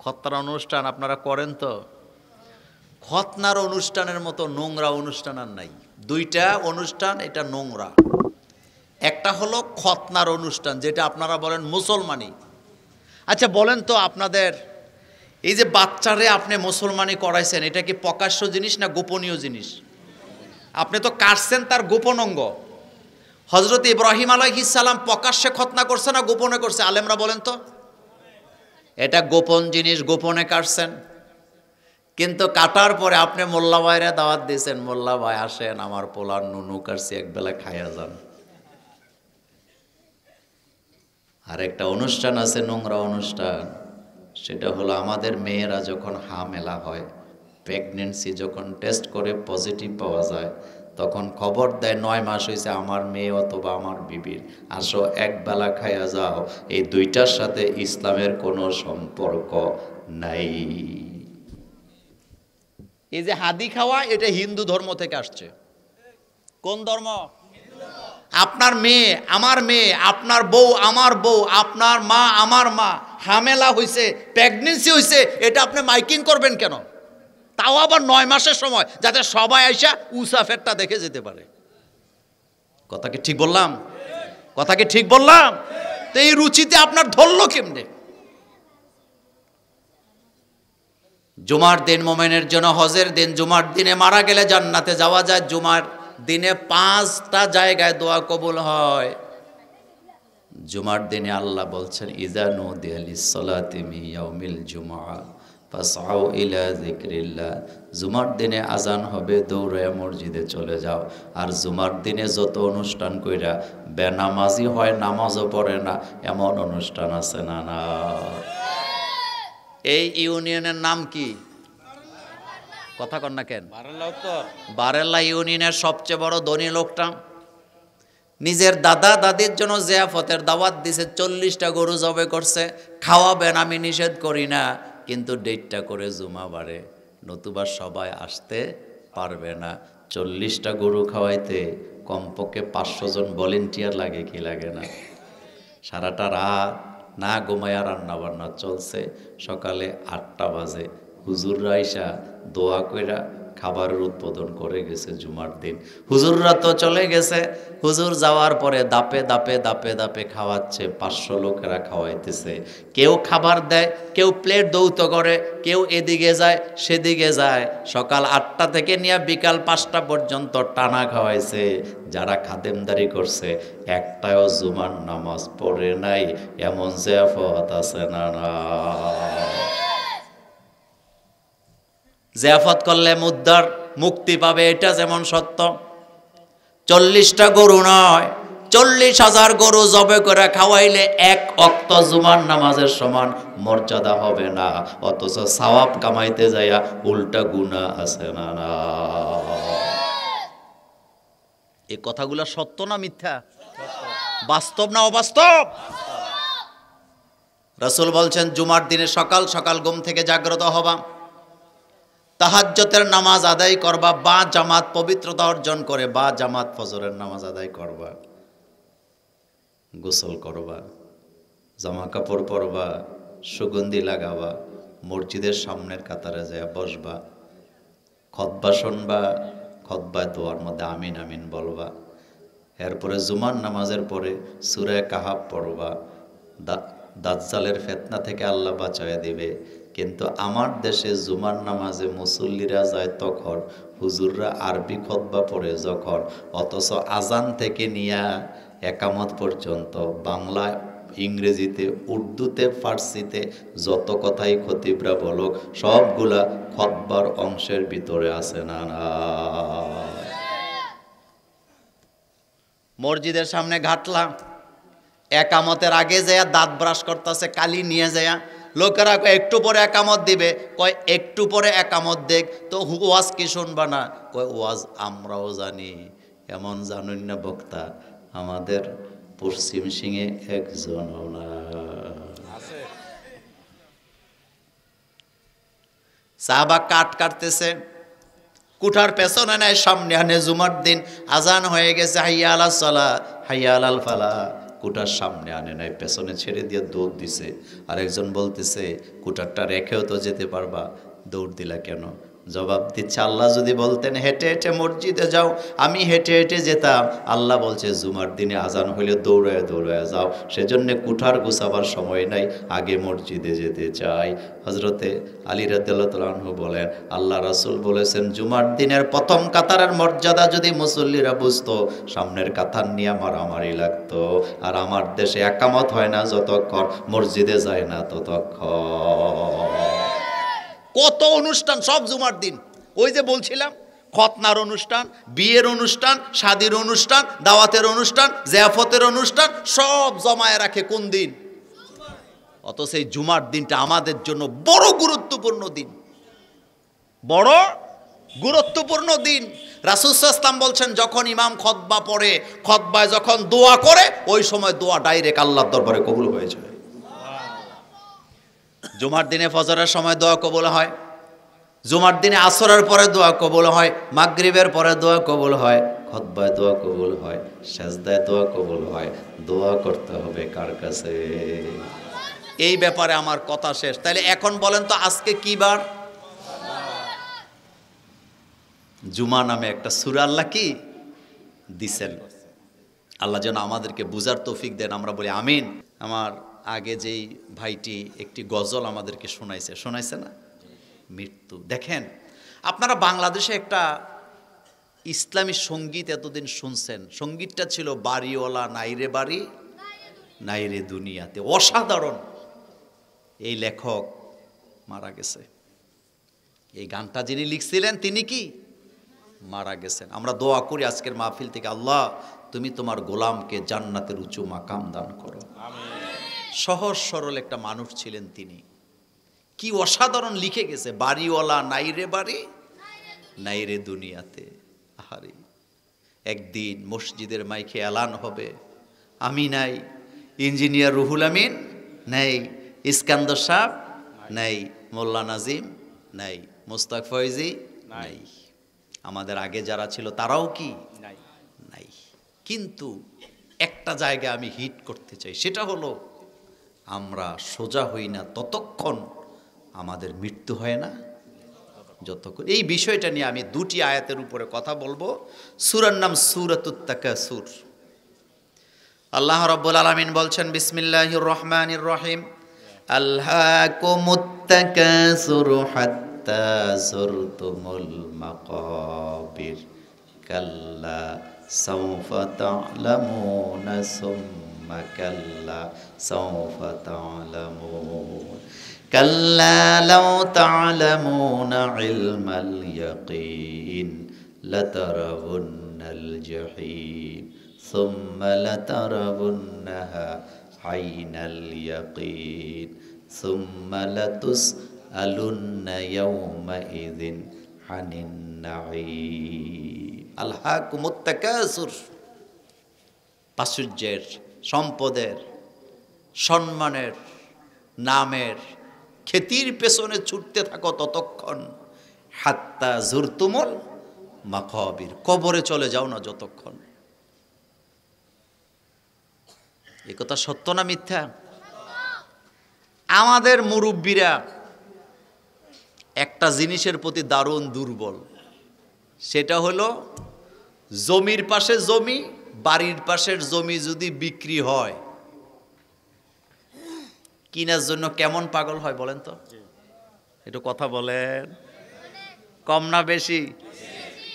খতনার অনুষ্ঠান আপনারা করেন তো? খতনার অনুষ্ঠানের মতো নোংরা অনুষ্ঠান আর নাই। দুইটা অনুষ্ঠান এটা নোংরা। একটা হলো খতনার অনুষ্ঠান, যেটা আপনারা বলেন মুসলমানি। আচ্ছা বলেন তো, আপনাদের এই যে বাচ্চারে আপনি মুসলমানি করাইছেন, এটা কি প্রকাশ্য জিনিস না গোপনীয় জিনিস? আপনি তো কাটছেন তার গোপন অঙ্গ। হযরত ইব্রাহিম আলাইহিস সালাম প্রকাশ্যে খতনা করছে না গোপনে করছে? আলেমরা বলেন তো। এটা গোপন জিনিস, গোপনে কাটছেন। কিন্তু কাটার পরে আপনি মোল্লা ভাইরে দাওয়াত দিয়েছেন, মোল্লা ভাই আসেন আমার পোলার নুনু কাটছি, একবেলা খাইয়া যান। আর একটা অনুষ্ঠান আছে, নোংরা অনুষ্ঠান, সেটা হলো আমাদের মেয়েরা যখন হামেলা হয়, প্রেগনেন্সি যখন টেস্ট করে পজিটিভ পাওয়া যায়, তখন খবর দেয় 9 মাস হয়েছে আমার মেয়ে অথবা আমার বিবির, আসো একবেলা খাইয়া যাও। এই দুইটার সাথে ইসলামের কোনো সম্পর্ক নাই। এই যে হাদি খাওয়া, এটা হিন্দু ধর্ম থেকে আসছে। কোন ধর্ম? আপনার মেয়ে আমার মেয়ে, আপনার বউ আমার বউ, আপনার মা আমার মা হামেলা হইছে, প্রেগনেন্সি হইছে, এটা আপনি মাইকিং করবেন কেন? তাও আবার 9 মাসের সময়, যাতে সবাই আইসা উসাফেরটা দেখে যেতে পারে। কথা কি ঠিক বললাম? কথা কি ঠিক বললাম? তো এই রুচিতে আপনার ধরলো কেমনে? জুমার দিন মোমেনের জন্য হজের দিন, জুমার দিনে মারা গেলে জান্নাতে যাওয়া যায়। জুমার দিনে 5টা জায়গায় দোয়া কবুল হয়। জুমার দিনে আল্লাহ বলছেন, ইযা নুদিয়া লিস-সালাতি মিন ইয়াউমিল জুমআ ফাসআউ ইলা যিকরিল্লাহ। জুমার দিনে আজান হবে, দৌড়ে মসজিদে চলে যাও। আর জুমার দিনে যত অনুষ্ঠান কইরা বেনামাজি হয়, নামাজও পড়ে না, এমন অনুষ্ঠান আছে না? না। এই ইউনিয়নের নাম কি? কথা কন না কেন? বারেল্লা ইউনিয়নের সবচেয়ে বড় ধনী লোকটা নিজের দাদা দাদির জন্য জিয়াফতের দাওয়াত দিছে, 40টা গরু জবে করছে। খাওয়াবেন, আমি নিষেধ করি না, কিন্তু ডেটটা করে জুমা বারে, নতুবা সবাই আসতে পারবে না। 40টা গরু খাওয়াইতে কমপক্ষে 500 জন ভলেন্টিয়ার লাগে, কি লাগে না? সারাটা রাত না ঘুমায়া রান্না বান্না চলছে। সকালে 8টা বাজে হুজুররা আইসা দোয়া কইরা খাবারের উদ্বোধন করে গেছে জুমার দিন। হুজুররা তো চলে গেছে, হুজুর যাওয়ার পরে দাপে দাপে দাপে দাপে খাওয়াচ্ছে। 500 লোকেরা খাওয়াইতেছে। কেউ খাবার দেয়, কেউ প্লেট দৌত করে, কেউ এদিকে যায় সেদিকে যায়। সকাল 8টা থেকে নিয়ে বিকাল 5টা পর্যন্ত টানা খাওয়াইছে। যারা খাদেমদারি করছে একটাও জুমার নামাজ পড়ে নাই, এমন জিয়াফত আছে না? না। জিয়াফত করলে মুদ্দার মুক্তি পাবে, এটা যেমন সত্য। 40টা গরু নয়, 40,000 গরু জবে করে খাওয়াইলে 1 ওয়াক্ত জুমার নামাজের সমান মর্যাদা হবে না, অথচ সওয়াব কামাইতে যায়া উল্টা গুনাহ আছে না? না। এই কথাগুলো সত্য না মিথ্যা? বাস্তব না অবাস্তব? রাসূল বলছেন, জুমার দিনে সকাল সকাল ঘুম থেকে জাগ্রত হবা, তাহাজ্জুদের নামাজ আদায় করবা, বা জামাত পবিত্রতা অর্জন করে বা জামাত ফজরের নামাজ আদায় করবা, গোসল করবা, জামা কাপড় পরবা, সুগন্ধি লাগাবা, মসজিদের সামনের কাতারে যায় বসবা, খুতবা শুনবা, খুতবায় দোয়ার মধ্যে আমিন আমিন বলবা। এরপরে জুমার নামাজের পরে সূরা কাহাফ পড়বা। দাজ্জালের ফিতনা থেকে আল্লাহ বাঁচায় দিবে। কিন্তু আমার দেশে জুমার নামাজে মুসল্লিরা যায় তখন, হুজুররা আরবি খুতবা পড়ে যখন, অথচ আজান থেকে নিয়া একামত পর্যন্ত বাংলায়, ইংরেজিতে, উর্দুতে, ফার্সিতে যত কথাই খতিবরা বলুক, সবগুলা খুতবার অংশের ভিতরে আছে না? না। মসজিদের সামনে ঘাটলাম, একামতের আগে যায় দাঁত ব্রাশ করতেছে, কালি নিয়ে যায়। লোকেরা কয় একটু পরে একামত দিবে, কয় একটু পরে একামত দেখ, তো ওয়াজ কি শুনবা না? কয় ওয়াজ আমরাও জানি। এমন জানুন না বক্তা আমাদের পশ্চিম সিংহে একজনও না। সাহাবা কাট কাটতেছে, কুঠার পেছনে নেয়, সামনে আনে। জুমার দিন আজান হয়ে গেছে, হাইয়া আলাস সালাহ হাইয়া আলাল ফালাহ। কুটার সামনে আনে নাই, পেছনে ছেড়ে দিয়ে দৌড় দিছে। আরেকজন বলতেছে কুটারটা রেখেও তো যেতে পারবা, দৌড় দিলা কেন? জবাব দিচ্ছে, আল্লাহ যদি বলতেন হেঁটে হেঁটে মসজিদে যাও, আমি হেঁটে হেঁটে যেতাম। আল্লাহ বলছে জুমার দিনে আজান হইলে দৌড়ায় দৌড়ায় যাও, সেজন্য কুঠার গুছাবার সময় নাই, আগে মসজিদে যেতে চাই। হজরতে আলী রাদিয়াল্লাহু তাআলা আনহু বলেন, আল্লাহ রাসূল বলেছেন জুমার দিনের প্রথম কাতারের মর্যাদা যদি মুসল্লিরা বুঝতো, সামনের কাতার নিয়ে মারামারি লাগতো। আর আমার দেশে একামত হয় না যতক্ষণ, মসজিদে যায় না ততক্ষণ। কত অনুষ্ঠান সব জুমার দিন। ওই যে বলছিলাম, খতনার অনুষ্ঠান, বিয়ের অনুষ্ঠান, শাদীর অনুষ্ঠান, দাওয়াতের অনুষ্ঠান, জিয়াফতের অনুষ্ঠান সব জমায়ে রাখে কোন দিন? অথচ এই জুমার দিনটা আমাদের জন্য বড় গুরুত্বপূর্ণ দিন, বড় গুরুত্বপূর্ণ দিন। রাসূল সাল্লাল্লাহু আলাইহি ওয়াসাল্লাম বলছেন যখন ইমাম খুতবা পড়ে, খুতবায় যখন দোয়া করে, ওই সময় দোয়া ডাইরেক্ট আল্লাহর দরবারে কবুল হয়ে যায়। জুমার দিনে ফজরের সময় দোয়া কবুল হয়, জুমার দিনে আসরের পরে দোয়া কবুল হয়, মাগরিবের পরে দোয়া কবুল হয়, খুতবায় দোয়া কবুল হয়, সেজদায় দোয়া কবুল হয়। দোয়া করতে হবে কার কাছে? এই ব্যাপারে আমার কথা শেষ। তাহলে এখন বলেন তো আজকে কি বার? জুমা নামে একটা সূরা আল্লাহ কি দিছেন। আল্লাহ যেন আমাদেরকে বুঝার তৌফিক দেন, আমরা বলি আমিন। আমার আগে যেই ভাইটি একটি গজল আমাদেরকে শোনাইছে না, মৃত্যু। দেখেন আপনারা বাংলাদেশে একটা ইসলামী সঙ্গীত এতদিন শুনছেন, সঙ্গীতটা ছিল বাড়িওয়ালা নাইরে বাড়ি নাইরে দুনিয়াতে, অসাধারণ। এই লেখক মারা গেছে, এই গানটা যিনি লিখছিলেন তিনি কি মারা গেছেন। আমরা দোয়া করি আজকের মাহফিল থেকে, আল্লাহ তুমি তোমার গোলামকে জান্নাতের উঁচু মাকাম দান করো। সহজ সরল একটা মানুষ ছিলেন তিনি, কি অসাধারণ লিখে গেছে, বাড়িওয়ালা নাইরে বাড়ি নাইরে দুনিয়াতে। আহারে, একদিন মসজিদের মাইকে এলান হবে, আমি নাই, ইঞ্জিনিয়ার রুহুল আমিন নাই, ইস্কান্দর সাহেব নাই, মোল্লা নাজিম নাই, মুস্তাক ফয়জি নাই, আমাদের আগে যারা ছিল তারাও কি নাই। কিন্তু একটা জায়গা আমি হিট করতে চাই, সেটা হলো আমরা সোজা হই না ততক্ষণ, আমাদের মৃত্যু হয় না যতক্ষণ। এই বিষয়টা নিয়ে আমি দুটি আয়াতের উপরে কথা বলবো। সূরার নাম সূরাতুত তাকাসুর। আল্লাহ রাব্বুল আলামিন বলছেন বিসমিল্লাহির রহমানির রহিম, আলহাকুমুত তাকাসুর হাত্তা যুরতুমুল মাকাবির কাল্লা সাওফা তা'লামুনা সুম্মা কাল্লা সাওফা তা'লামুন কাল্লা লাউ তা'লামুনা ইলমাল ইয়াকিন লাতারাউন্নাল জাহিম সুম্মা লাতারাউন্নাহা আইনাল ইয়াকিন সুম্মা লাতুসআলুন্না ইয়াওমাইযিন আনিন নাঈম। আলহাকুমুত তাকাসুর, প্রাচুর্যের, সম্পদের, সম্মানের, নামের, খ্যাতির পেছনে ছুটতে থাকো ততক্ষণ, হাত্তা যুরতুমুল মাকাবির, কবরে চলে যাও না যতক্ষণ। এ কথা সত্য না মিথ্যা? আমাদের মুরব্বীরা একটা জিনিসের প্রতি দারুণ দুর্বল, সেটা হলো জমির পাশে জমি, বাড়ির পাশের জমি যদি বিক্রি হয়, কিনার জন্য কেমন পাগল হয় বলেন তো? একটু কথা বলেন, কম না বেশি?